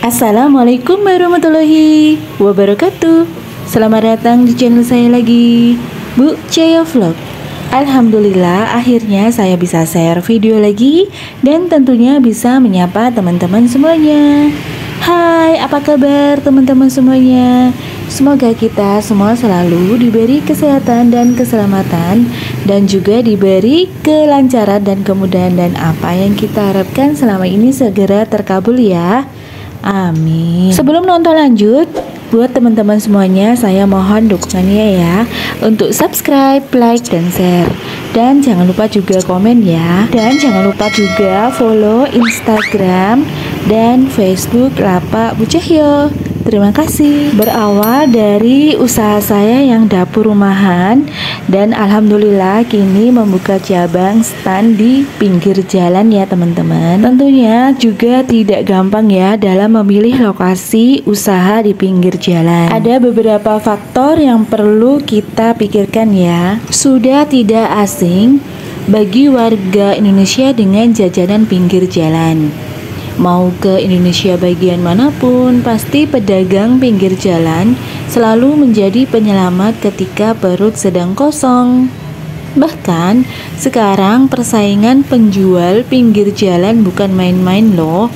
Assalamualaikum warahmatullahi wabarakatuh. Selamat datang di channel saya lagi, Bu Ceyo Vlog. Alhamdulillah akhirnya saya bisa share video lagi dan tentunya bisa menyapa teman-teman semuanya. Hai, apa kabar teman-teman semuanya? Semoga kita semua selalu diberi kesehatan dan keselamatan dan juga diberi kelancaran dan kemudahan, dan apa yang kita harapkan selama ini segera terkabul ya. Amin. Sebelum nonton lanjut, buat teman-teman semuanya saya mohon dukungannya ya untuk subscribe, like, dan share. Dan jangan lupa juga komen ya. Dan jangan lupa juga follow Instagram dan Facebook Lapak Bu Cahyo. Terima kasih. Berawal dari usaha saya yang dapur rumahan, dan alhamdulillah kini membuka cabang stand di pinggir jalan ya teman-teman. Tentunya juga tidak gampang ya dalam memilih lokasi usaha di pinggir jalan. Ada beberapa faktor yang perlu kita pikirkan ya. Sudah tidak asing bagi warga Indonesia dengan jajanan pinggir jalan. Mau ke Indonesia bagian manapun, pasti pedagang pinggir jalan selalu menjadi penyelamat ketika perut sedang kosong. Bahkan sekarang persaingan penjual pinggir jalan bukan main-main loh.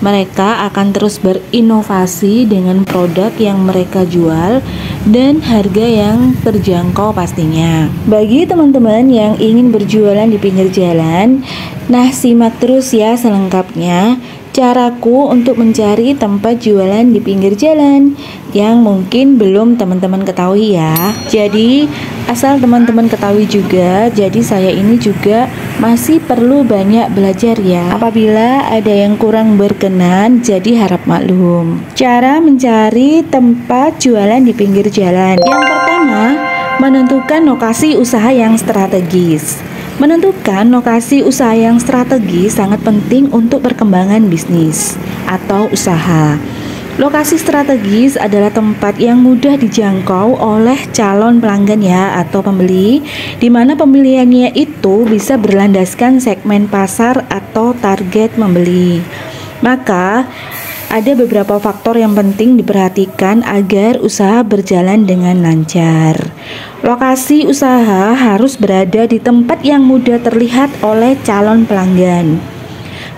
Mereka akan terus berinovasi dengan produk yang mereka jual dan harga yang terjangkau pastinya. Bagi teman-teman yang ingin berjualan di pinggir jalan, nah simak terus ya selengkapnya caraku untuk mencari tempat jualan di pinggir jalan yang mungkin belum teman-teman ketahui ya. Jadi asal teman-teman ketahui juga, jadi saya ini juga masih perlu banyak belajar ya. Apabila ada yang kurang berkenan, jadi harap maklum. Cara mencari tempat jualan di pinggir jalan. Yang pertama, menentukan lokasi usaha yang strategis. Menentukan lokasi usaha yang strategis sangat penting untuk perkembangan bisnis atau usaha. Lokasi strategis adalah tempat yang mudah dijangkau oleh calon pelanggan ya atau pembeli, di mana pemilihannya itu bisa berlandaskan segmen pasar atau target membeli. Maka ada beberapa faktor yang penting diperhatikan agar usaha berjalan dengan lancar. Lokasi usaha harus berada di tempat yang mudah terlihat oleh calon pelanggan.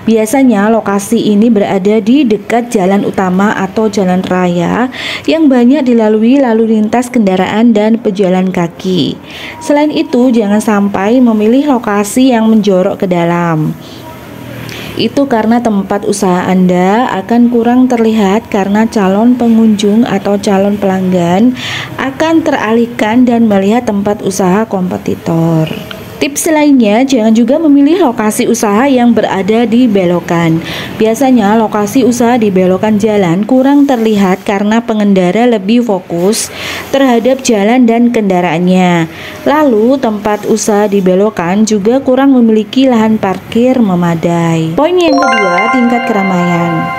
Biasanya lokasi ini berada di dekat jalan utama atau jalan raya yang banyak dilalui lalu lintas kendaraan dan pejalan kaki. Selain itu, jangan sampai memilih lokasi yang menjorok ke dalam. Itu karena tempat usaha Anda akan kurang terlihat karena calon pengunjung atau calon pelanggan akan teralihkan dan melihat tempat usaha kompetitor. Tips lainnya, jangan juga memilih lokasi usaha yang berada di belokan. Biasanya lokasi usaha di belokan jalan kurang terlihat karena pengendara lebih fokus terhadap jalan dan kendaraannya. Lalu tempat usaha di belokan juga kurang memiliki lahan parkir memadai. Poin yang kedua, tingkat keramaian.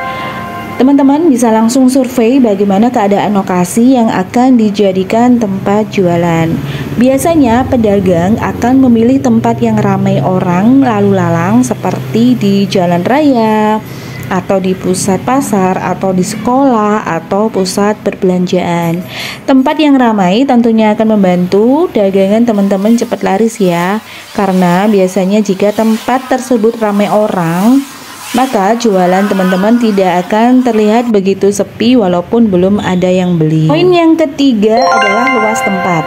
Teman-teman bisa langsung survei bagaimana keadaan lokasi yang akan dijadikan tempat jualan. Biasanya pedagang akan memilih tempat yang ramai orang lalu lalang seperti di jalan raya, atau di pusat pasar, atau di sekolah, atau pusat perbelanjaan. Tempat yang ramai tentunya akan membantu dagangan teman-teman cepat laris ya. Karena biasanya jika tempat tersebut ramai orang, maka jualan teman-teman tidak akan terlihat begitu sepi walaupun belum ada yang beli. Poin yang ketiga adalah luas tempat.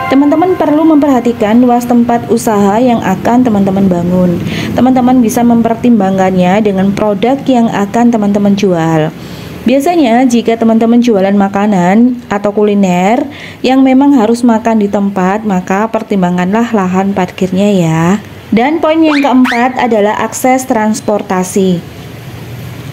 Teman-teman perlu memperhatikan luas tempat usaha yang akan teman-teman bangun. Teman-teman bisa mempertimbangkannya dengan produk yang akan teman-teman jual. Biasanya jika teman-teman jualan makanan atau kuliner yang memang harus makan di tempat, maka pertimbangkanlah lahan parkirnya ya. Dan poin yang keempat adalah akses transportasi.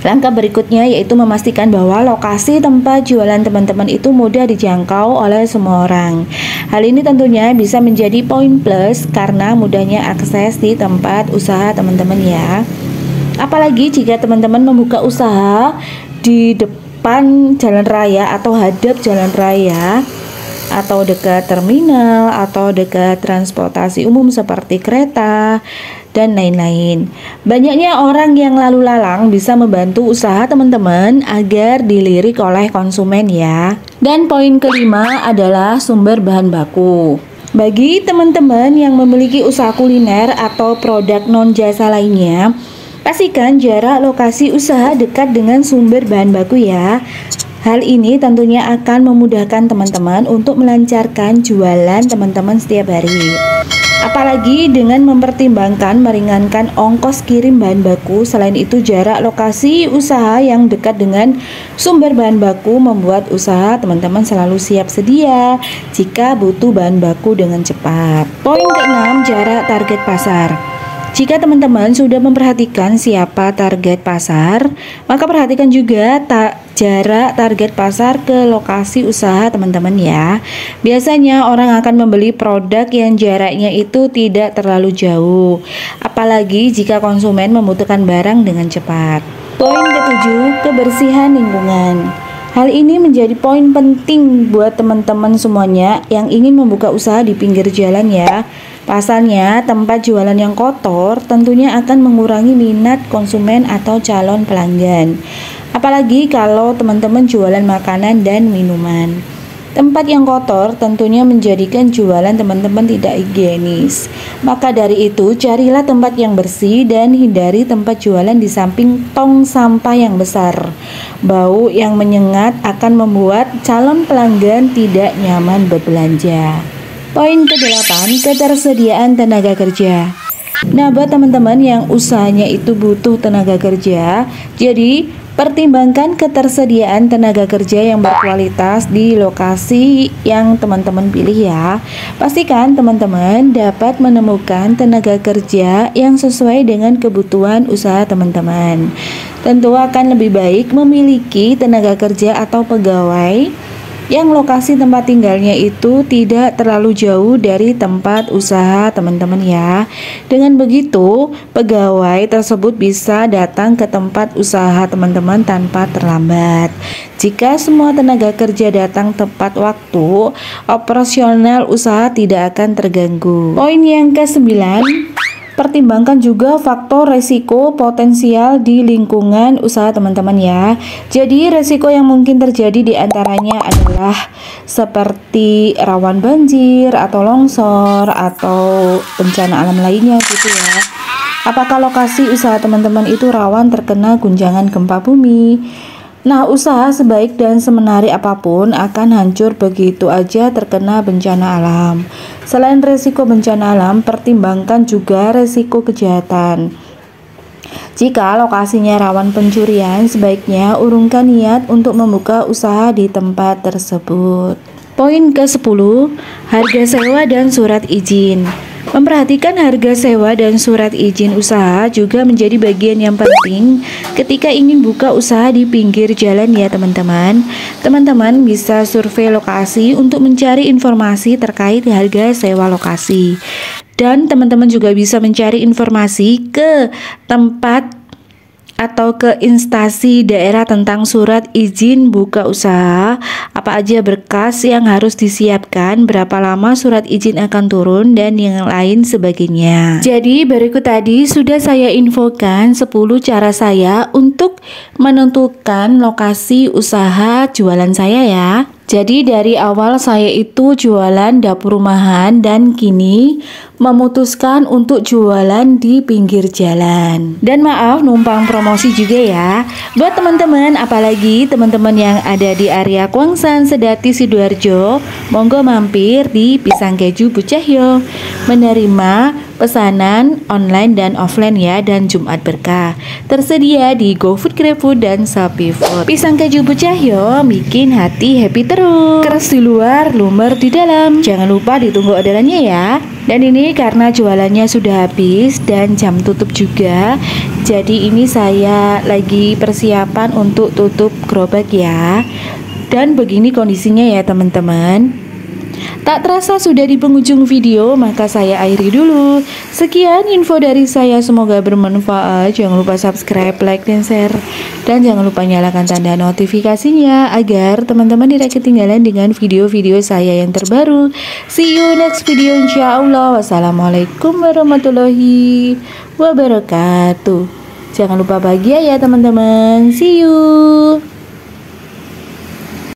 Langkah berikutnya yaitu memastikan bahwa lokasi tempat jualan teman-teman itu mudah dijangkau oleh semua orang. Hal ini tentunya bisa menjadi poin plus karena mudahnya akses di tempat usaha teman-teman ya. Apalagi jika teman-teman membuka usaha di depan jalan raya atau hadap jalan raya, atau dekat terminal, atau dekat transportasi umum seperti kereta, dan lain-lain. Banyaknya orang yang lalu lalang bisa membantu usaha teman-teman agar dilirik oleh konsumen ya. Dan poin kelima adalah sumber bahan baku. Bagi teman-teman yang memiliki usaha kuliner atau produk non-jasa lainnya, pastikan jarak lokasi usaha dekat dengan sumber bahan baku ya. Hal ini tentunya akan memudahkan teman-teman untuk melancarkan jualan teman-teman setiap hari. Apalagi dengan mempertimbangkan meringankan ongkos kirim bahan baku. Selain itu, jarak lokasi usaha yang dekat dengan sumber bahan baku membuat usaha teman-teman selalu siap sedia jika butuh bahan baku dengan cepat. Poin keenam, jarak target pasar. Jika teman-teman sudah memperhatikan siapa target pasar, maka perhatikan juga jarak target pasar ke lokasi usaha teman-teman ya. Biasanya orang akan membeli produk yang jaraknya itu tidak terlalu jauh, apalagi jika konsumen membutuhkan barang dengan cepat. Poin ketujuh, kebersihan lingkungan. Hal ini menjadi poin penting buat teman-teman semuanya yang ingin membuka usaha di pinggir jalan ya. Pasalnya, tempat jualan yang kotor tentunya akan mengurangi minat konsumen atau calon pelanggan. Apalagi kalau teman-teman jualan makanan dan minuman. Tempat yang kotor tentunya menjadikan jualan teman-teman tidak higienis. Maka dari itu, carilah tempat yang bersih dan hindari tempat jualan di samping tong sampah yang besar. Bau yang menyengat akan membuat calon pelanggan tidak nyaman berbelanja. Poin ke-8, ketersediaan tenaga kerja. Nah, buat teman-teman yang usahanya itu butuh tenaga kerja, jadi pertimbangkan ketersediaan tenaga kerja yang berkualitas di lokasi yang teman-teman pilih ya. Pastikan teman-teman dapat menemukan tenaga kerja yang sesuai dengan kebutuhan usaha teman-teman. Tentu akan lebih baik memiliki tenaga kerja atau pegawai yang lokasi tempat tinggalnya itu tidak terlalu jauh dari tempat usaha teman-teman ya. Dengan begitu, pegawai tersebut bisa datang ke tempat usaha teman-teman tanpa terlambat. Jika semua tenaga kerja datang tepat waktu, operasional usaha tidak akan terganggu. Poin yang ke-9, pertimbangkan juga faktor resiko potensial di lingkungan usaha teman-teman ya. Jadi resiko yang mungkin terjadi diantaranya adalah seperti rawan banjir atau longsor atau bencana alam lainnya gitu ya. Apakah lokasi usaha teman-teman itu rawan terkena guncangan gempa bumi? Nah, usaha sebaik dan semenarik apapun akan hancur begitu aja terkena bencana alam. Selain resiko bencana alam, pertimbangkan juga resiko kejahatan. Jika lokasinya rawan pencurian, sebaiknya urungkan niat untuk membuka usaha di tempat tersebut. Poin ke-10, harga sewa dan surat izin. Memperhatikan harga sewa dan surat izin usaha juga menjadi bagian yang penting ketika ingin buka usaha di pinggir jalan ya teman-teman. Teman-teman bisa survei lokasi untuk mencari informasi terkait harga sewa lokasi. Dan teman-teman juga bisa mencari informasi ke tempat atau ke instansi daerah tentang surat izin buka usaha, apa aja berkas yang harus disiapkan, berapa lama surat izin akan turun, dan yang lain sebagainya. Jadi berikut tadi sudah saya infokan 10 cara saya untuk menentukan lokasi usaha jualan saya ya. Jadi dari awal saya itu jualan dapur rumahan dan kini memutuskan untuk jualan di pinggir jalan. Dan maaf numpang promosi juga ya. Buat teman-teman, apalagi teman-teman yang ada di area Kuangsan, Sedati, Sidoarjo, monggo mampir di Pisang Keju Bu Cahyo. Menerima pesanan online dan offline ya, dan Jumat Berkah. Tersedia di GoFood, GrabFood, dan ShopeeFood. Pisang Keju Bu Cahyo bikin hati happy terus. Keras di luar, lumer di dalam. Jangan lupa ditunggu orderannya ya. Dan ini karena jualannya sudah habis dan jam tutup juga, jadi ini saya lagi persiapan untuk tutup gerobak ya. Dan begini kondisinya ya teman-teman. Tak terasa sudah di penghujung video, maka saya akhiri dulu. Sekian info dari saya, semoga bermanfaat. Jangan lupa subscribe, like, dan share. Dan jangan lupa nyalakan tanda notifikasinya agar teman-teman tidak ketinggalan dengan video-video saya yang terbaru. See you next video insya Allah. Wassalamualaikum warahmatullahi wabarakatuh. Jangan lupa bahagia ya teman-teman. See you.